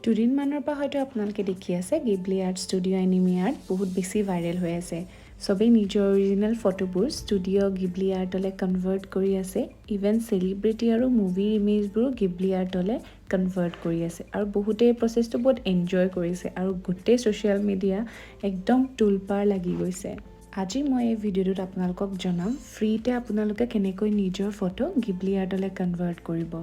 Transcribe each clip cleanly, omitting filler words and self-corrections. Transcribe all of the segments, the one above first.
দুদিন মানৰ পৰা হয়তো আপোনালোকে দেখি আছে Ghibli art studio' anime art বহুত বেছি ভাইৰেল হৈ আছে সবেই নিজৰ অৰিজিনেল ফটোবোৰ ষ্টুডিঅ' গিবলি আৰ্টলৈ কনভাৰ্ট কৰি আছে ইভেন চেলিব্ৰিটি আৰু মুভিৰ ইমেজবোৰো গিবলি আৰ্টলৈ কনভাৰ্ট কৰি আছে আৰু বহুতে এই প্ৰচেছটো বহুত এনজয় কৰিছে আৰু গোটেই ছ'চিয়েল মিডিয়া একদম টুলপাৰ লাগি গৈছে আজি মই এই ভিডিঅ'টোত আপোনালোকক জনাম ফ্ৰীতে আপোনালোকে কেনেকৈ নিজৰ ফটো গিবলি আৰ্টলৈ কনভাৰ্ট কৰিব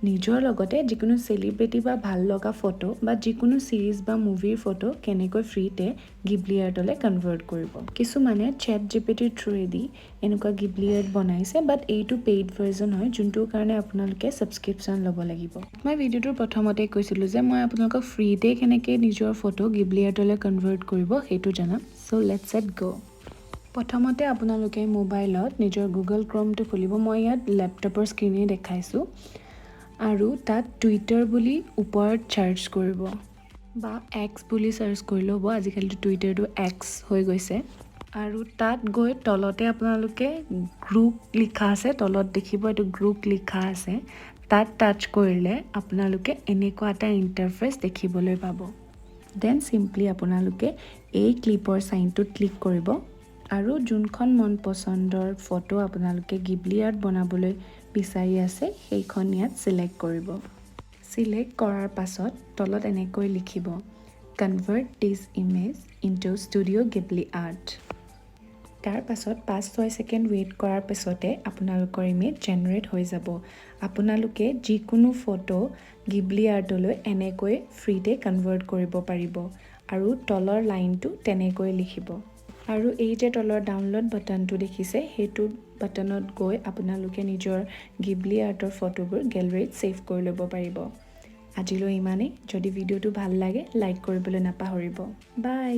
নিজৰ লগতে যিকোনো চেলিব্ৰিটি বা ভাল লগা ফটো বা যিকোনো সিৰিজ বা মুভিৰ ফটো কেনেকৈ ফ্ৰীতে গিবলি আৰ্টলৈ কনভাৰ্ট কৰিব কিছুমানে Chatgpt থ্ৰুৱেদি এনেকুৱা গিবলি আৰ্ট বনাইছে বাট এইটো পেইড ভাৰ্জন হয় যোনটোৰ কাৰণে আপোনালোকে সাবস্ক্ৰিপশ্যন ল'ব লাগিব মই ভিডিঅ'টোৰ প্ৰথমতে কৈছিলোঁ যে মই আপোনালোকক ফ্ৰীতে কেনেকৈ নিজৰ ফটো গিবলি আৰ্টলৈ কনভাৰ্ট কৰিব সেইটো জনাম সো লেটছ গো প্ৰথমতে আপোনালোকে মোবাইলত নিজৰ গুগল ক্ৰমটো খুলিব মই ইয়াত লেপটপৰ স্ক্ৰীনে দেখাইছোঁ আৰু তাত টুইটাৰ বুলি ওপৰত চাৰ্চ কৰিব বা এক্স বুলি চাৰ্চ কৰি ল'ব আজিকালি টুইটাৰটো এক্স হৈ গৈছে আৰু তাত গৈ তলতে আপোনালোকে গ্ৰুপ লিখা আছে তলত দেখিব এইটো গ্ৰুপ লিখা আছে তাত টাচ কৰিলে আপোনালোকে এনেকুৱা এটা ইণ্টাৰফেচ দেখিবলৈ পাব দেন সিম্পলি আপোনালোকে এই ক্লিপৰ সাইনটোত ক্লিক কৰিব আৰু যোনখন মন পছন্দৰ ফটো আপোনালোকে গিবলি আৰ্ট বনাবলৈ বিচাৰি আছে সেইখন ইয়াত সিলেক্ট কৰিব সিলেক্ট কৰাৰ পাছত তলত এনেকৈ লিখিব convert this image into studio' Ghibli art তাৰ পাছত 5-6 সেকেন্ড ৱেইট কৰাৰ পাছতে আপোনালোকৰ ইমেজ জেনাৰেট হৈ যাব আপোনালোকে যিকোনো ফটো গিবলি আৰ্টলৈ এনেকৈ ফ্ৰীতে কনভাৰ্ট কৰিব পাৰিব আৰু তলৰ লাইনটো তেনেকৈ লিখিব আৰু এই যে তলৰ ডাউনলোড বাটনটো দেখিছে সেইটো বাটনত গৈ আপোনালোকে নিজৰ গিবলি আৰ্টৰ ফটোবোৰ গেলাৰীত সেভ কৰি ল'ব পাৰিব আজিলৈ ইমানেই যদি ভিডিঅ'টো ভাল লাগে লাইক কৰিবলৈ নাপাহৰিব বাই